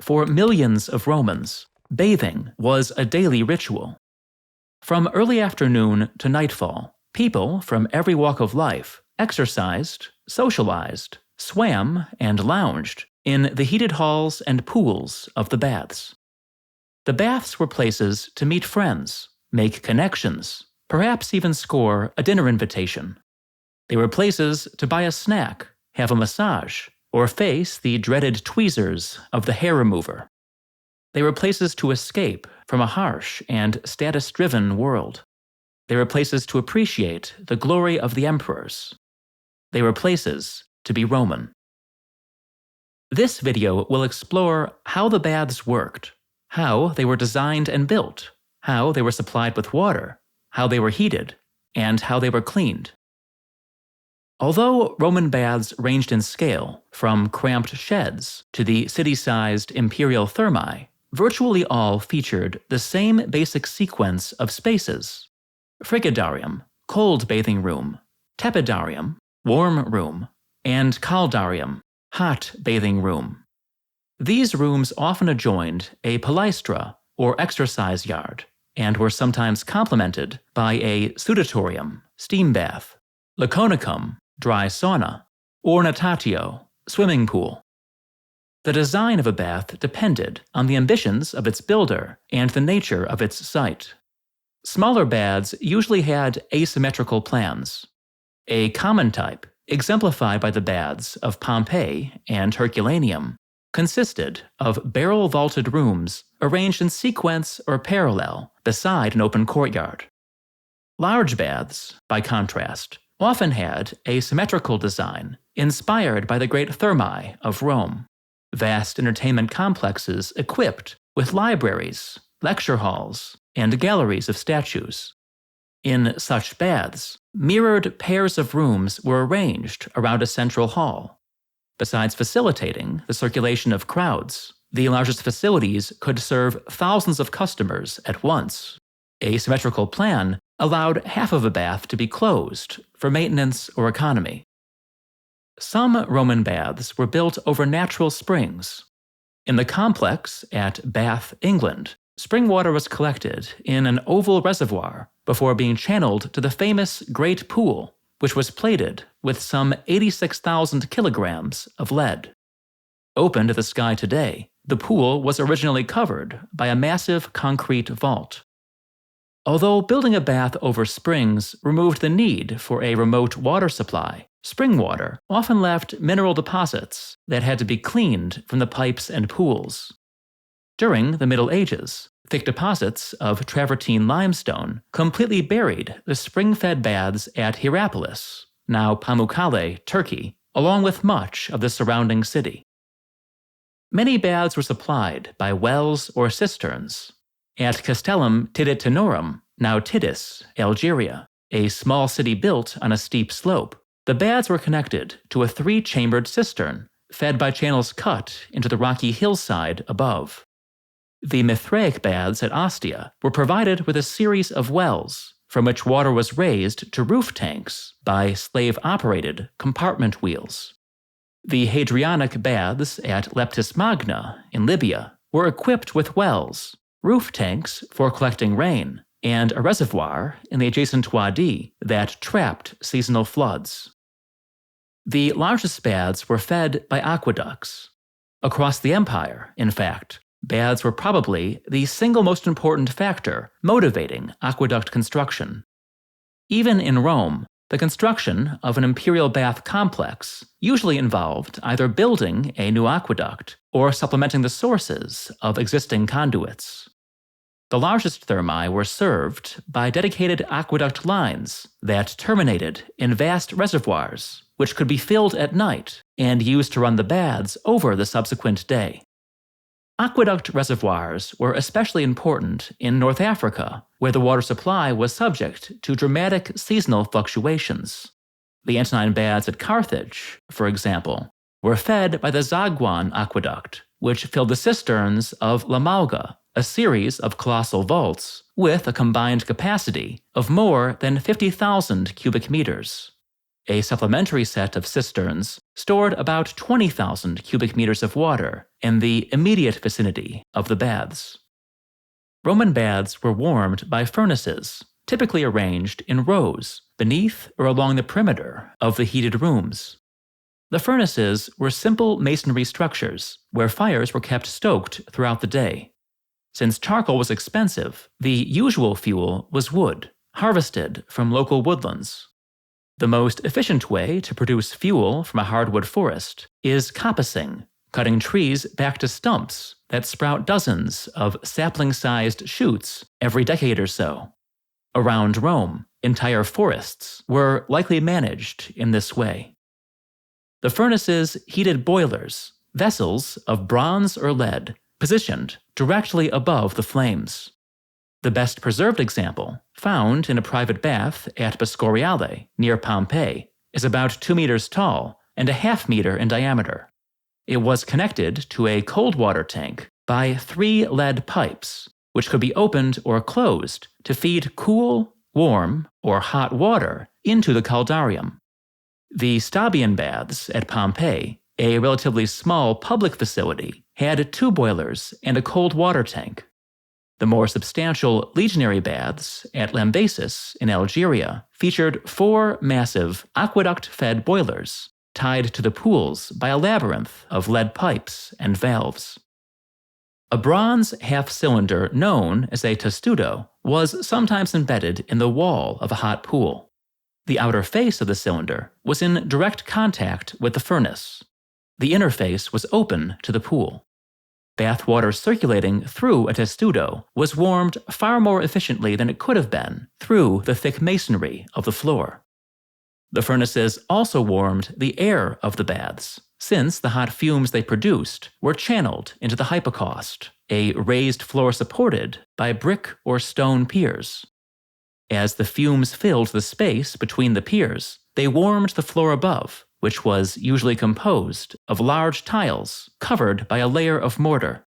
For millions of Romans, bathing was a daily ritual. From early afternoon to nightfall, people from every walk of life exercised, socialized, swam, and lounged in the heated halls and pools of the baths. The baths were places to meet friends, make connections, perhaps even score a dinner invitation. They were places to buy a snack, have a massage, or face the dreaded tweezers of the hair remover. They were places to escape from a harsh and status-driven world. They were places to appreciate the glory of the emperors. They were places to be Roman. This video will explore how the baths worked, how they were designed and built, how they were supplied with water, how they were heated, and how they were cleaned. Although Roman baths ranged in scale, from cramped sheds to the city-sized imperial thermae, virtually all featured the same basic sequence of spaces: frigidarium, cold bathing room, tepidarium, warm room, and caldarium, hot bathing room. These rooms often adjoined a palaestra, or exercise yard, and were sometimes complemented by a sudatorium, steam bath, laconicum, dry sauna, or natatio, swimming pool. The design of a bath depended on the ambitions of its builder and the nature of its site. Smaller baths usually had asymmetrical plans. A common type, exemplified by the baths of Pompeii and Herculaneum, consisted of barrel-vaulted rooms arranged in sequence or parallel beside an open courtyard. Large baths, by contrast, often had a symmetrical design inspired by the great thermae of Rome, vast entertainment complexes equipped with libraries, lecture halls, and galleries of statues. In such baths, mirrored pairs of rooms were arranged around a central hall. Besides facilitating the circulation of crowds, the largest facilities could serve thousands of customers at once. A symmetrical plan allowed half of a bath to be closed for maintenance or economy. Some Roman baths were built over natural springs. In the complex at Bath, England, spring water was collected in an oval reservoir before being channeled to the famous Great Pool, which was plated with some 86,000 kilograms of lead. Open to the sky today, the pool was originally covered by a massive concrete vault. Although building a bath over springs removed the need for a remote water supply, spring water often left mineral deposits that had to be cleaned from the pipes and pools. During the Middle Ages, thick deposits of travertine limestone completely buried the spring-fed baths at Hierapolis, now Pamukkale, Turkey, along with much of the surrounding city. Many baths were supplied by wells or cisterns. At Castellum Tiditanorum, now Tidis, Algeria, a small city built on a steep slope, the baths were connected to a 3-chambered cistern, fed by channels cut into the rocky hillside above. The Mithraic baths at Ostia were provided with a series of wells, from which water was raised to roof tanks by slave-operated compartment wheels. The Hadrianic baths at Leptis Magna in Libya were equipped with wells, roof tanks for collecting rain, and a reservoir in the adjacent wadi that trapped seasonal floods. The largest baths were fed by aqueducts. Across the empire, in fact, baths were probably the single most important factor motivating aqueduct construction. Even in Rome, the construction of an imperial bath complex usually involved either building a new aqueduct or supplementing the sources of existing conduits. The largest thermae were served by dedicated aqueduct lines that terminated in vast reservoirs, which could be filled at night and used to run the baths over the subsequent day. Aqueduct reservoirs were especially important in North Africa, where the water supply was subject to dramatic seasonal fluctuations. The Antonine baths at Carthage, for example, were fed by the Zagwan aqueduct, which filled the cisterns of La Malga, a series of colossal vaults with a combined capacity of more than 50,000 cubic meters. A supplementary set of cisterns stored about 20,000 cubic meters of water in the immediate vicinity of the baths. Roman baths were warmed by furnaces, typically arranged in rows beneath or along the perimeter of the heated rooms. The furnaces were simple masonry structures where fires were kept stoked throughout the day. Since charcoal was expensive, the usual fuel was wood, harvested from local woodlands. The most efficient way to produce fuel from a hardwood forest is coppicing, cutting trees back to stumps that sprout dozens of sapling-sized shoots every decade or so. Around Rome, entire forests were likely managed in this way. The furnaces heated boilers, vessels of bronze or lead, positioned directly above the flames. The best preserved example, found in a private bath at Boscoriale, near Pompeii, is about 2 meters tall and a half meter in diameter. It was connected to a cold water tank by 3 lead pipes, which could be opened or closed to feed cool, warm, or hot water into the caldarium. The Stabian baths at Pompeii, a relatively small public facility, had 2 boilers and a cold water tank. The more substantial legionary baths at Lambasis in Algeria featured 4 massive aqueduct-fed boilers tied to the pools by a labyrinth of lead pipes and valves. A bronze half-cylinder known as a testudo was sometimes embedded in the wall of a hot pool. The outer face of the cylinder was in direct contact with the furnace. The inner face was open to the pool. Bath water circulating through a testudo was warmed far more efficiently than it could have been through the thick masonry of the floor. The furnaces also warmed the air of the baths, since the hot fumes they produced were channeled into the hypocaust, a raised floor supported by brick or stone piers. As the fumes filled the space between the piers, they warmed the floor above, which was usually composed of large tiles covered by a layer of mortar.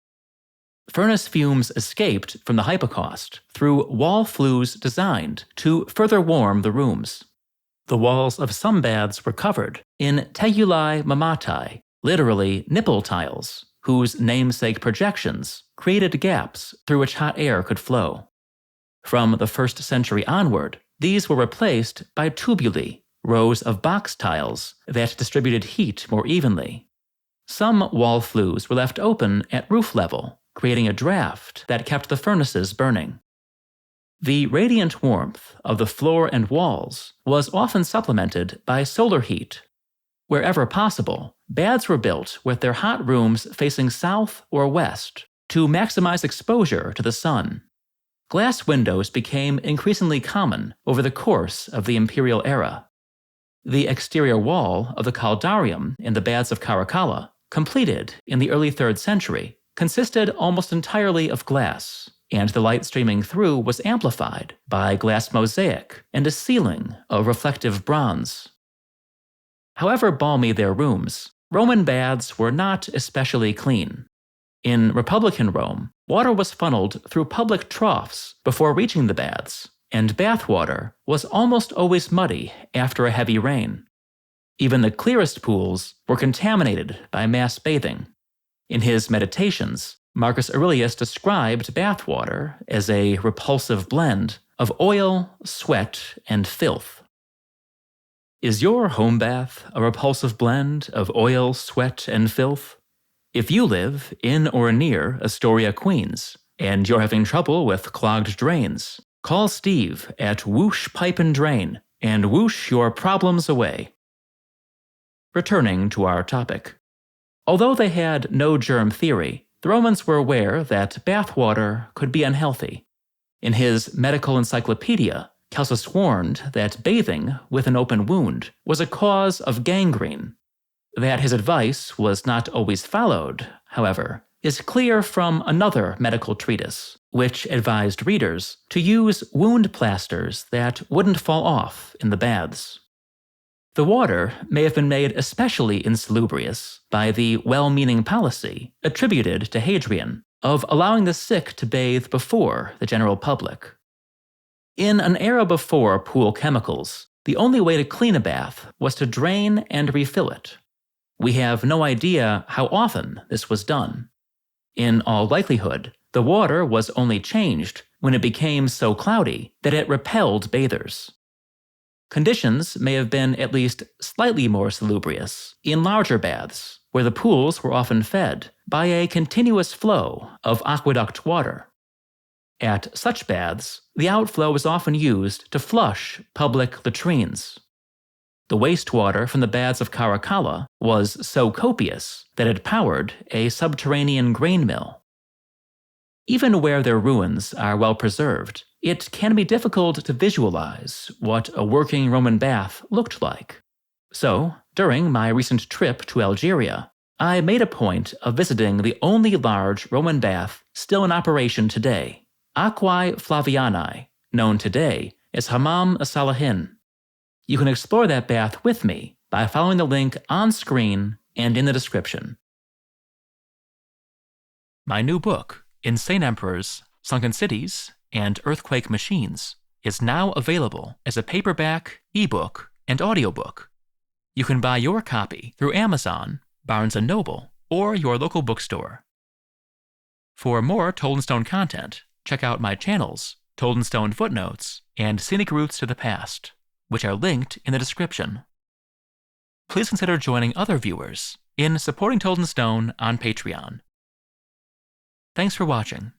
Furnace fumes escaped from the hypocaust through wall flues designed to further warm the rooms. The walls of some baths were covered in tegulae mammatai, literally nipple tiles, whose namesake projections created gaps through which hot air could flow. From the 1st century onward, these were replaced by tubuli, rows of box tiles that distributed heat more evenly. Some wall flues were left open at roof level, creating a draft that kept the furnaces burning. The radiant warmth of the floor and walls was often supplemented by solar heat. Wherever possible, baths were built with their hot rooms facing south or west to maximize exposure to the sun. Glass windows became increasingly common over the course of the imperial era. The exterior wall of the caldarium in the baths of Caracalla, completed in the early 3rd century, consisted almost entirely of glass, and the light streaming through was amplified by glass mosaic and a ceiling of reflective bronze. However balmy their rooms, Roman baths were not especially clean. In Republican Rome, water was funneled through public troughs before reaching the baths, and bath water was almost always muddy after a heavy rain. Even the clearest pools were contaminated by mass bathing. In his Meditations, Marcus Aurelius described bath water as a repulsive blend of oil, sweat, and filth. Is your home bath a repulsive blend of oil, sweat, and filth? If you live in or near Astoria, Queens, and you're having trouble with clogged drains, call Steve at Whoosh Pipe and Drain and whoosh your problems away. Returning to our topic. Although they had no germ theory, the Romans were aware that bath water could be unhealthy. In his Medical Encyclopedia, Celsus warned that bathing with an open wound was a cause of gangrene. That his advice was not always followed, however, is clear from another medical treatise, which advised readers to use wound plasters that wouldn't fall off in the baths. The water may have been made especially insalubrious by the well-meaning policy attributed to Hadrian of allowing the sick to bathe before the general public. In an era before pool chemicals, The only way to clean a bath was to drain and refill it. We have no idea how often this was done. In all likelihood, the water was only changed when it became so cloudy that it repelled bathers. Conditions may have been at least slightly more salubrious in larger baths, where the pools were often fed by a continuous flow of aqueduct water. At such baths, the outflow was often used to flush public latrines. The wastewater from the baths of Caracalla was so copious that it powered a subterranean grain mill. Even where their ruins are well preserved, it can be difficult to visualize what a working Roman bath looked like. So, during my recent trip to Algeria, I made a point of visiting the only large Roman bath still in operation today, Aquae Flavianae, known today as Hammam Salahin. You can explore that bath with me by following the link on screen and in the description. My new book, Insane Emperors, Sunken Cities, and Earthquake Machines, is now available as a paperback, ebook, and audiobook. You can buy your copy through Amazon, Barnes & Noble, or your local bookstore. For more Told in Stone content, check out my channels, Told in Stone Footnotes, and Scenic Routes to the Past, which are linked in the description. Please consider joining other viewers in supporting Told in Stone on Patreon. Thanks for watching.